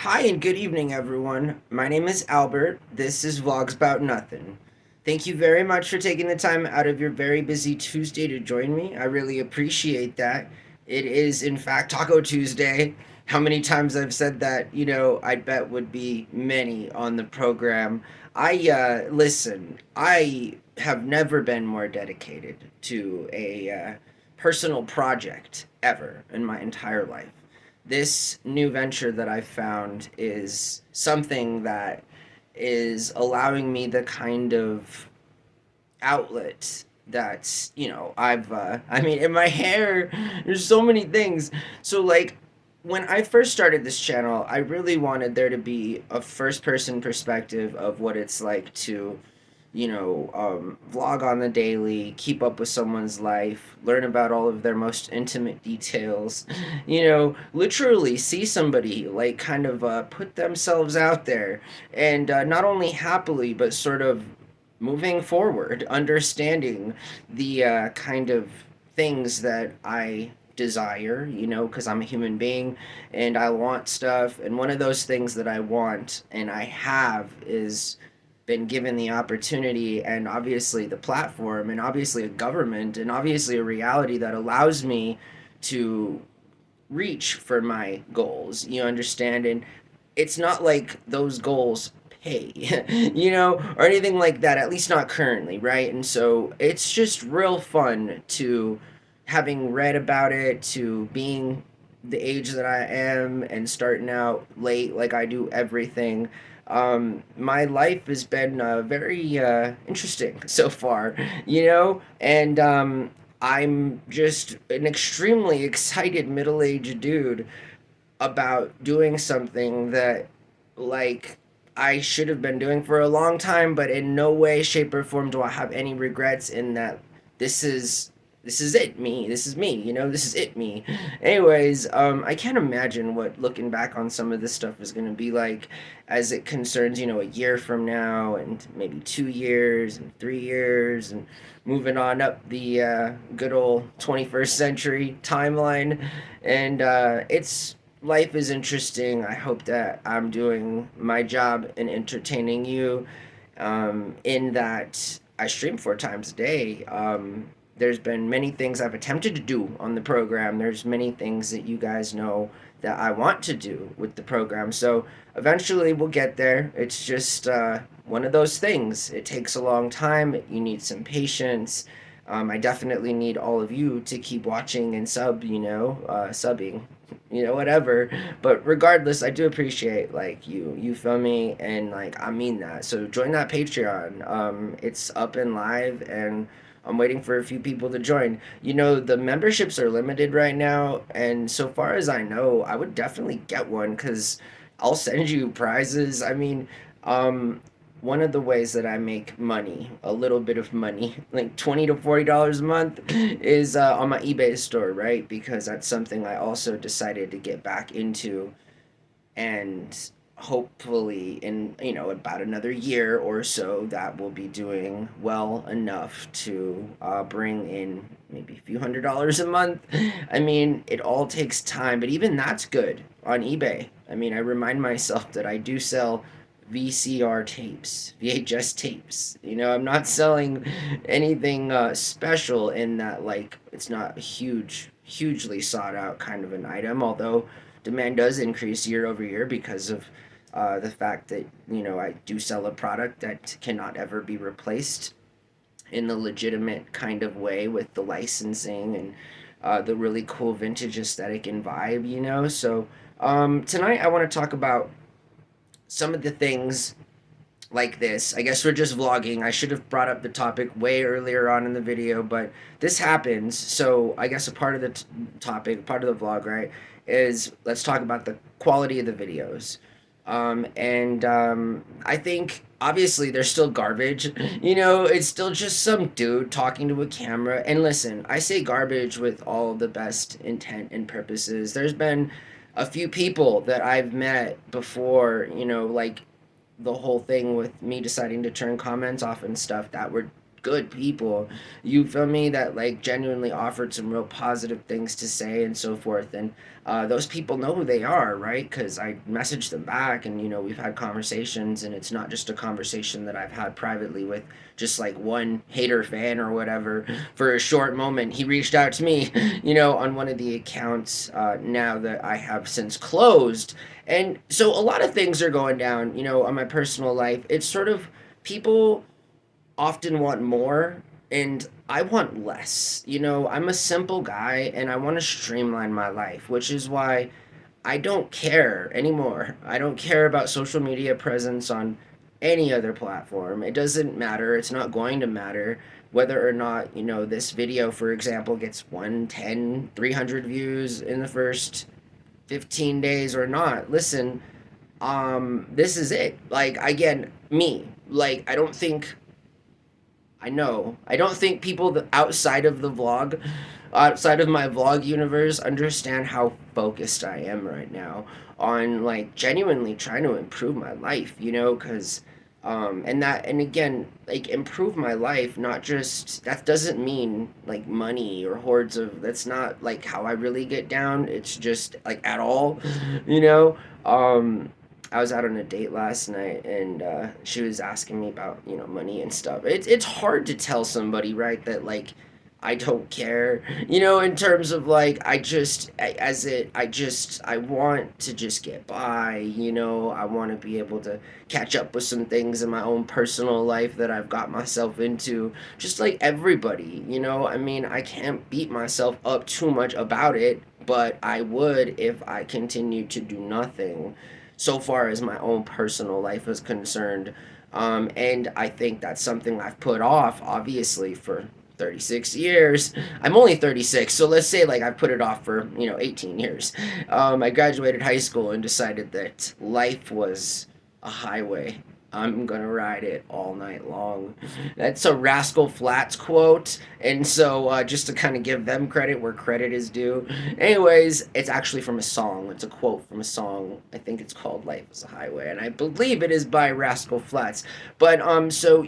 Hi and good evening, everyone. My name is Albert. This is VlogsBoutNothin. Thank you very much for taking the time out of your very busy Tuesday to join me. I really appreciate that. It is, in fact, Taco Tuesday. How many times I've said that, I bet would be many on the program. Listen, I have never been more dedicated to a personal project ever in my entire life. This new venture that I found is something that is allowing me the kind of outlet that's, I mean, in my hair, there's so many things. So, like, when I first started this channel, I really wanted there to be a first person perspective of what it's like to vlog on the daily, keep up with someone's life, learn about all of their most intimate details, literally see somebody like kind of put themselves out there and not only happily, but sort of moving forward, understanding the kind of things that I desire, because I'm a human being and I want stuff. And one of those things that I want and I have is been given the opportunity and obviously the platform and obviously a government and obviously a reality that allows me to reach for my goals. You understand? And it's not like those goals pay, or anything like that, at least not currently, right? And so it's just real fun to having read about it, to being the age that I am and starting out late like I do everything. My life has been very interesting so far, and I'm just an extremely excited middle aged dude about doing something that, like, I should have been doing for a long time, but in no way, shape, or form do I have any regrets in that this is this is it me. This is me, this is it me. Anyways, I can't imagine what looking back on some of this stuff is gonna be like as it concerns, a year from now and maybe 2 years and 3 years and moving on up the good old 21st century timeline. And it's life is interesting. I hope that I'm doing my job in entertaining you. In that I stream 4 times a day. There's been many things I've attempted to do on the program. There's many things that you guys know that I want to do with the program. So eventually we'll get there. It's just one of those things. It takes a long time. You need some patience. I definitely need all of you to keep watching and subbing, whatever. But regardless, I do appreciate like you feel me, and like I mean that. So join that Patreon. It's up and live, and I'm waiting for a few people to join. The memberships are limited right now, and so far as I know, I would definitely get one because I'll send you prizes. I mean, um, one of the ways that I make money, a little bit of money, like $20 to $40 a month, is on my eBay store, right? Because that's something I also decided to get back into, and hopefully in about another year or so that will be doing well enough to bring in maybe a few $100s a month. I mean, it all takes time, but even that's good on eBay. I mean, I remind myself that I do sell VCR tapes, VHS tapes. I'm not selling anything special in that, like, it's not a hugely sought out kind of an item, although demand does increase year over year because of the fact that, I do sell a product that cannot ever be replaced in the legitimate kind of way with the licensing and the really cool vintage aesthetic and vibe, So tonight I want to talk about some of the things like this. I guess we're just vlogging. I should have brought up the topic way earlier on in the video, but this happens. So I guess a part of the topic, part of the vlog, right, is let's talk about the quality of the videos. And I think obviously they're still garbage. It's still just some dude talking to a camera. And listen, I say garbage with all the best intent and purposes. There's been a few people that I've met before, like the whole thing with me deciding to turn comments off and stuff that were good people, you feel me, that like genuinely offered some real positive things to say and so forth. And those people know who they are, right? Because I messaged them back, and we've had conversations, and it's not just a conversation that I've had privately with just like one hater fan or whatever. For a short moment, he reached out to me, on one of the accounts now that I have since closed. And so a lot of things are going down, on my personal life. It's sort of people often want more, and I want less. I'm a simple guy, and I want to streamline my life, which is why I don't care anymore. I don't care about social media presence on any other platform. It doesn't matter. It's not going to matter whether or not, this video, for example, gets 110, 300 views in the first 15 days or not. Listen, this is it. Like, again, me. Like, I don't think people that outside of the vlog, outside of my vlog universe, understand how focused I am right now on like genuinely trying to improve my life, because and again, like improve my life, not just that doesn't mean like money or hordes of, that's not like how I really get down. It's just like at all, you know. Um I was out on a date last night, and she was asking me about money and stuff. It's hard to tell somebody, right, that like I don't care, in terms of like I want to just get by, I want to be able to catch up with some things in my own personal life that I've got myself into, just like everybody, I mean, I can't beat myself up too much about it, but I would if I continued to do nothing so far as my own personal life is concerned. And I think that's something I've put off, obviously, for 36 years. I'm only 36, so let's say like I put it off for 18 years. I graduated high school and decided that life was a highway. I'm gonna ride it all night long. That's a Rascal Flatts quote, and so just to kind of give them credit where credit is due. Anyways, it's actually from a song. It's a quote from a song. I think it's called "Life Is a Highway," and I believe it is by Rascal Flatts. But so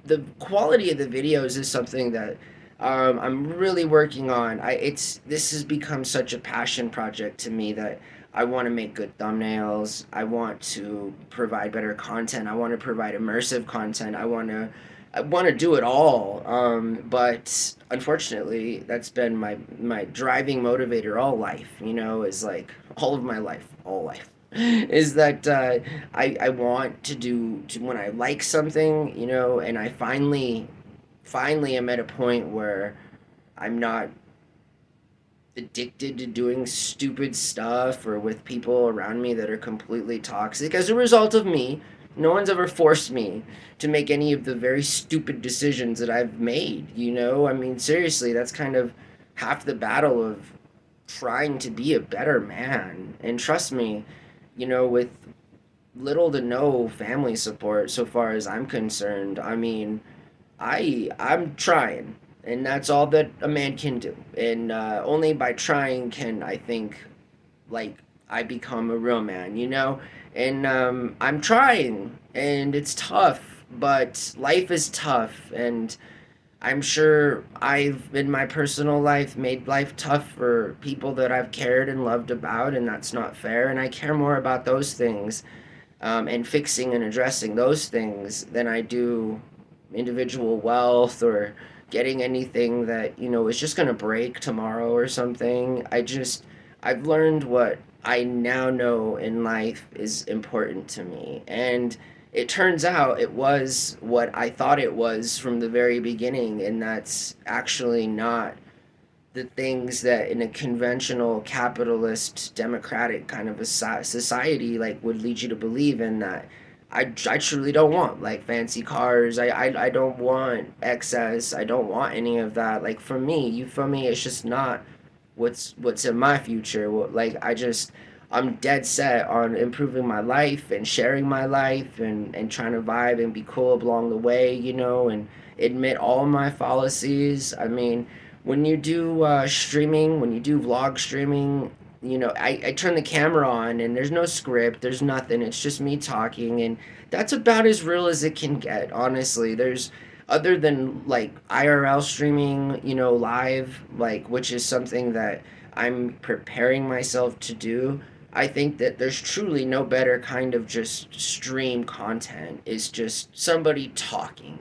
the quality of the videos is something that I'm really working on. This has become such a passion project to me that I want to make good thumbnails. I want to provide better content. I want to provide immersive content. I want to do it all. But unfortunately, that's been my driving motivator all life. Is like all of my life, all life. Is that I want to when I like something, and I finally am at a point where I'm not addicted to doing stupid stuff or with people around me that are completely toxic as a result of me. No one's ever forced me to make any of the very stupid decisions that I've made, I mean, seriously, that's kind of half the battle of trying to be a better man. And trust me, with little to no family support so far as I'm concerned, I mean, I'm trying, and that's all that a man can do. And only by trying can I think like I become a real man, And I'm trying, and it's tough, but life is tough, and I'm sure I've in my personal life made life tough for people that I've cared and loved about, and that's not fair. And I care more about those things and fixing and addressing those things than I do individual wealth or getting anything that is just going to break tomorrow or something. I've learned what I now know in life is important to me, and it turns out it was what I thought it was from the very beginning, and that's actually not the things that in a conventional capitalist democratic kind of a society like would lead you to believe in. That I truly don't want like fancy cars. I don't want excess. I don't want any of that. Like for me, you feel me, it's just not what's in my future. Like I'm dead set on improving my life and sharing my life and trying to vibe and be cool along the way, and admit all my fallacies. I mean, when you do streaming, when you do vlog streaming, I turn the camera on and there's no script, there's nothing. It's just me talking, and that's about as real as it can get, honestly. There's other than like IRL streaming, live, like, which is something that I'm preparing myself to do. I think that there's truly no better kind of just stream content. It's just somebody talking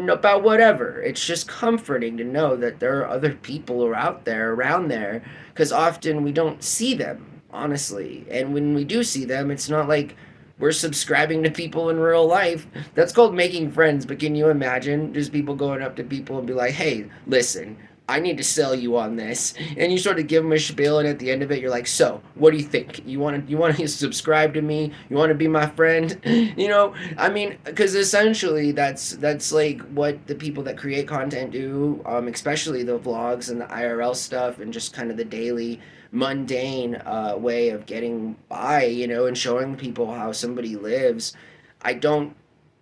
about whatever. It's just comforting to know that there are other people are out there, around there, because often we don't see them, honestly. And when we do see them, it's not like we're subscribing to people in real life. That's called making friends. But can you imagine just people going up to people and be like, hey, listen, I need to sell you on this, and you sort of give them a spiel, and at the end of it, you're like, "So, what do you think? You want to subscribe to me? You want to be my friend?" I mean, because essentially, that's like what the people that create content do, especially the vlogs and the IRL stuff, and just kind of the daily mundane way of getting by, and showing people how somebody lives. I don't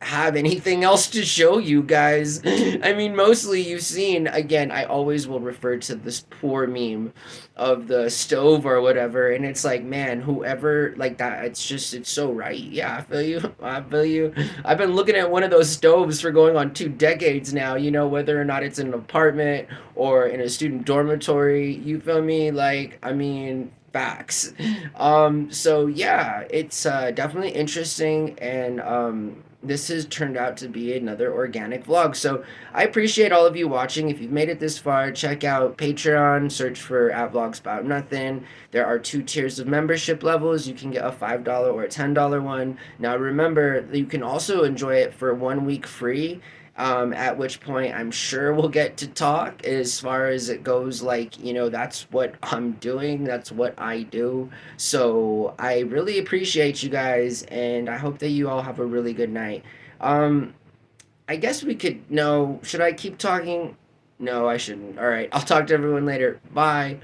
have anything else to show you guys. I mean, mostly you've seen, again, I always will refer to this poor meme of the stove or whatever, and it's like, man, whoever, like that, it's so right. Yeah, I feel you. I feel you. I've been looking at one of those stoves for going on 2 decades now, whether or not it's in an apartment or in a student dormitory. You feel me? Like, I mean, facts. So yeah, it's definitely interesting, and this has turned out to be another organic vlog. So I appreciate all of you watching. If you've made it this far, check out Patreon, search for at VlogsBoutNothin. There are 2 tiers of membership levels. You can get a $5 or a $10 one. Now remember, you can also enjoy it for 1 week free. At which point I'm sure we'll get to talk as far as it goes. Like, that's what I'm doing, that's what I do. So I really appreciate you guys, and I hope that you all have a really good night. Um, I guess we could. No, should I keep talking? No, I shouldn't. All right, I'll talk to everyone later. Bye.